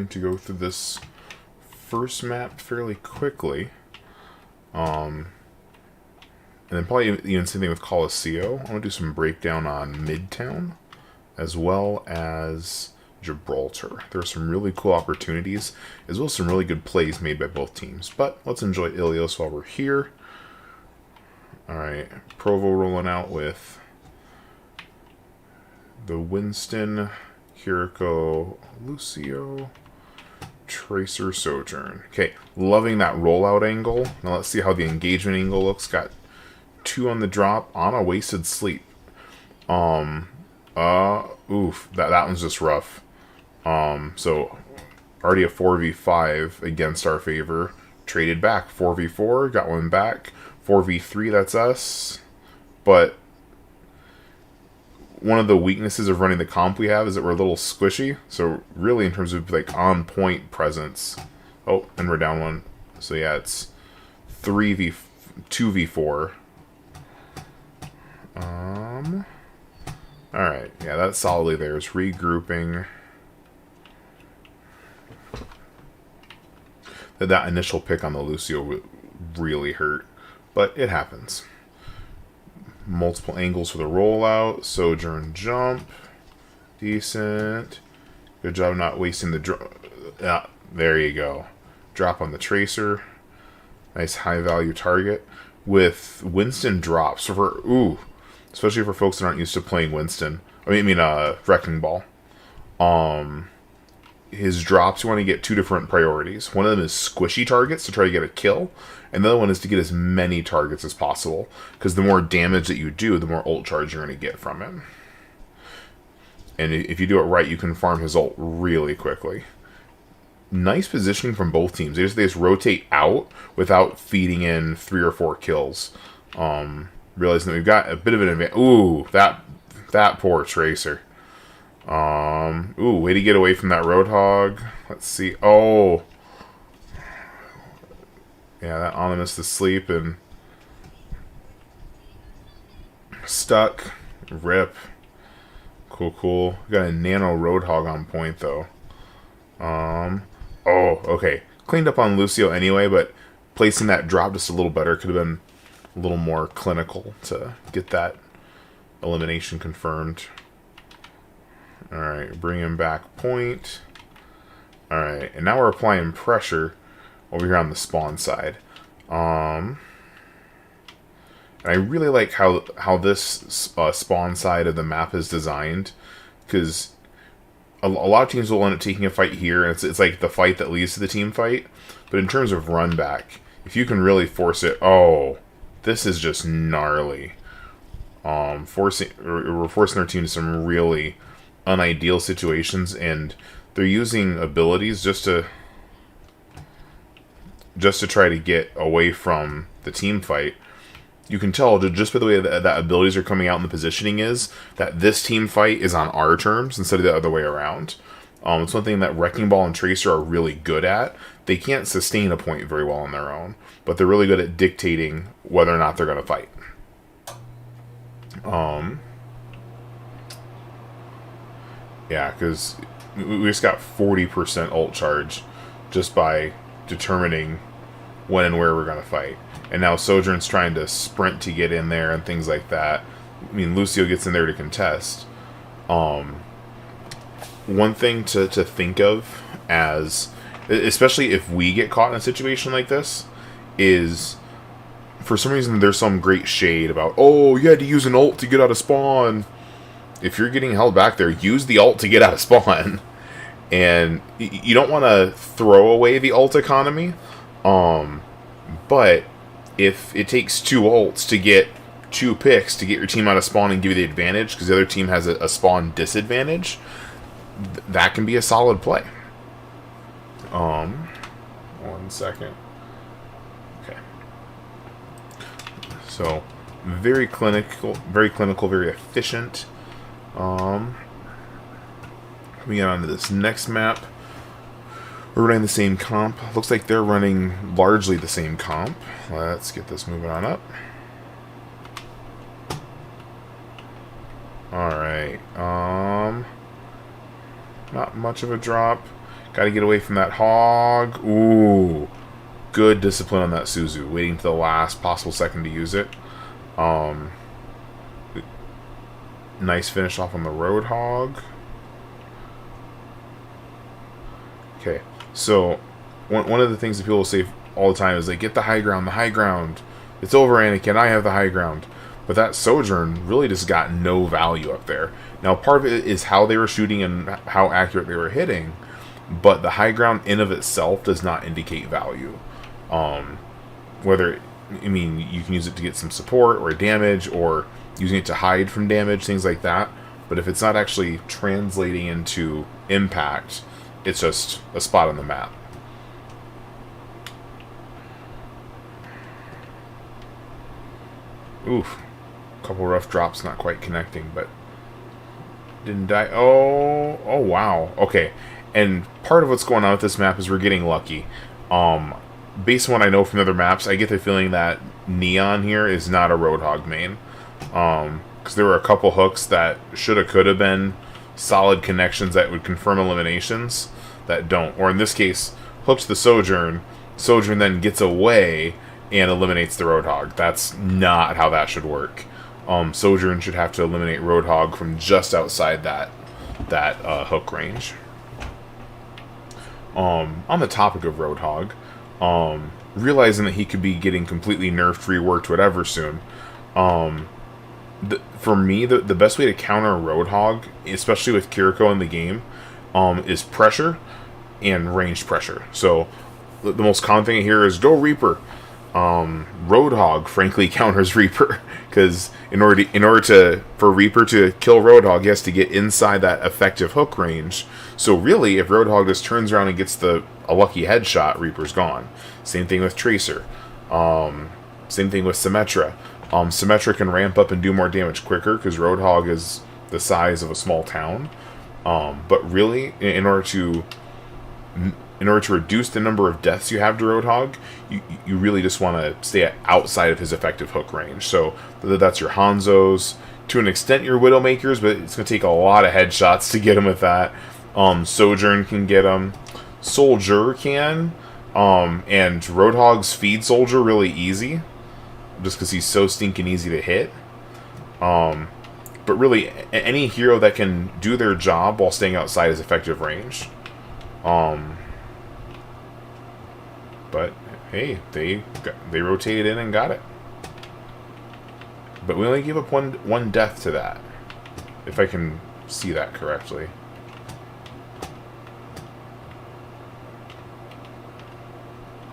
going to go through this first map fairly quickly. And then probably even same thing with Colosseo. I'm going to do some breakdown on Midtown, as well as Gibraltar. There are some really cool opportunities, as well as some really good plays made by both teams. But let's enjoy Ilios while we're here. Alright, Provo rolling out with the Winston, Kiriko, Lucio, Tracer, Sojourn. Okay, loving that rollout angle. Now let's see how the engagement angle looks. Got 2 on the drop on a wasted sleep. Oof, that one's just rough. So already a 4v5 against our favor. Traded back 4v4, got one back. 4v3, that's us. But one of the weaknesses of running the comp we have is that we're a little squishy. So really in terms of like on point presence. Oh, and we're down 1. So yeah, it's 2v4. Alright, yeah, that's solidly there. It's regrouping. That initial pick on the Lucio really hurt, but it happens. Multiple angles for the rollout. Sojourn jump. Decent. Good job not wasting the drop. Yeah, there you go. Drop on the Tracer. Nice high value target. With Winston drops. So for, especially for folks that aren't used to playing Winston. I mean, Wrecking Ball. His drops, you want to get 2 different priorities. One of them is squishy targets to try to get a kill, and the other one is to get as many targets as possible, because the more damage that you do, the more ult charge you're going to get from him. And if you do it right, you can farm his ult really quickly. Nice positioning from both teams. They just rotate out without feeding in 3 or 4 kills. Realizing that we've got a bit of an advantage. Ooh, that poor Tracer. Way to get away from that Roadhog. Let's see. Oh. Yeah, that Ominous to sleep and stuck. Rip. Cool. Got a Nano Roadhog on point, though. Okay. Cleaned up on Lucio anyway, but placing that drop just a little better. Could have been a little more clinical to get that elimination confirmed. Alright, bring him back point. Alright, and now we're applying pressure over here on the spawn side. And I really like how this spawn side of the map is designed, because a lot of teams will end up taking a fight here, and it's like the fight that leads to the team fight. But in terms of run back, if you can really force it, this is just gnarly. We're forcing our team to some really unideal situations, and they're using abilities just to try to get away from the team fight. You can tell just by the way that abilities are coming out and the positioning is that this team fight is on our terms instead of the other way around. It's one thing that Wrecking Ball and Tracer are really good at. They can't sustain a point very well on their own, but they're really good at dictating whether or not they're going to fight. Yeah, because we just got 40% ult charge just by determining when and where we're going to fight. And now Sojourn's trying to sprint to get in there and things like that. I mean, Lucio gets in there to contest. One thing to think of, as especially if we get caught in a situation like this, is for some reason there's some great shade about, you had to use an ult to get out of spawn. If you're getting held back there, use the ult to get out of spawn. And you don't want to throw away the ult economy. But if it takes 2 ults to get 2 picks to get your team out of spawn and give you the advantage, because the other team has a spawn disadvantage, that can be a solid play. 1 second. Okay. So, very clinical, very efficient. We get on to this next map. We're running the same comp. Looks like they're running largely the same comp. Let's get this moving on up. Alright. Not much of a drop. Got to get away from that hog. Ooh. Good discipline on that Suzu. Waiting to the last possible second to use it. Nice finish off on the Roadhog. Okay, so one of the things that people say all the time is like, get the high ground, the high ground. It's over, Anakin, I have the high ground. But that Sojourn really just got no value up there. Now, part of it is how they were shooting and how accurate they were hitting, but the high ground in of itself does not indicate value. Whether, I mean, you can use it to get some support or damage, or using it to hide from damage, things like that. But if it's not actually translating into impact, it's just a spot on the map. Oof. Couple rough drops, not quite connecting, but didn't die. Oh wow. Okay. And part of what's going on with this map is we're getting lucky. Based on what I know from other maps, I get the feeling that Neon here is not a Roadhog main. Because there were a couple hooks that shoulda, coulda been solid connections that would confirm eliminations that don't. Or in this case, hooks the Sojourn. Sojourn then gets away and eliminates the Roadhog. That's not how that should work. Sojourn should have to eliminate Roadhog from just outside that hook range. On the topic of Roadhog, realizing that he could be getting completely nerfed, reworked, whatever soon, for me, the best way to counter a Roadhog, especially with Kiriko in the game, is pressure and ranged pressure. So the most common thing I hear is go Reaper. Roadhog frankly counters Reaper, because in order for Reaper to kill Roadhog, he has to get inside that effective hook range. So really, if Roadhog just turns around and gets a lucky headshot, Reaper's gone. Same thing with Tracer. Same thing with Symmetra. Symmetra can ramp up and do more damage quicker because Roadhog is the size of a small town. But really, in order to reduce the number of deaths you have to Roadhog, you really just want to stay outside of his effective hook range. So that's your Hanzos, to an extent your Widowmakers, but it's going to take a lot of headshots to get him with that. Sojourn can get him. Soldier can. And Roadhogs feed Soldier really easy, just because he's so stinking easy to hit. But really, any hero that can do their job while staying outside his effective range. But hey, they rotated in and got it. But we only gave up one death to that, if I can see that correctly.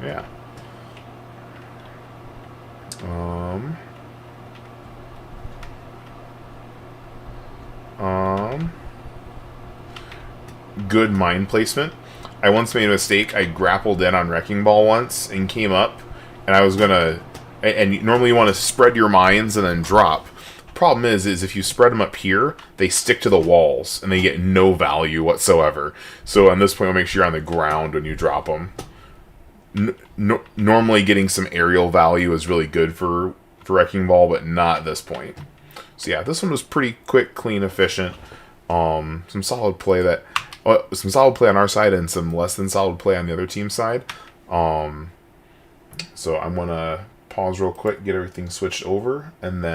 Yeah. Good mine placement. I once made a mistake. I grappled in on Wrecking Ball once and came up, and I was gonna. And normally you want to spread your mines and then drop. Problem is if you spread them up here, they stick to the walls and they get no value whatsoever. So on this point, we'll make sure you're on the ground when you drop them. Normally, getting some aerial value is really good for Wrecking Ball, but not at this point. So yeah, this one was pretty quick, clean, efficient. Some solid play on our side and some less than solid play on the other team's side. So I'm gonna pause real quick, get everything switched over, and then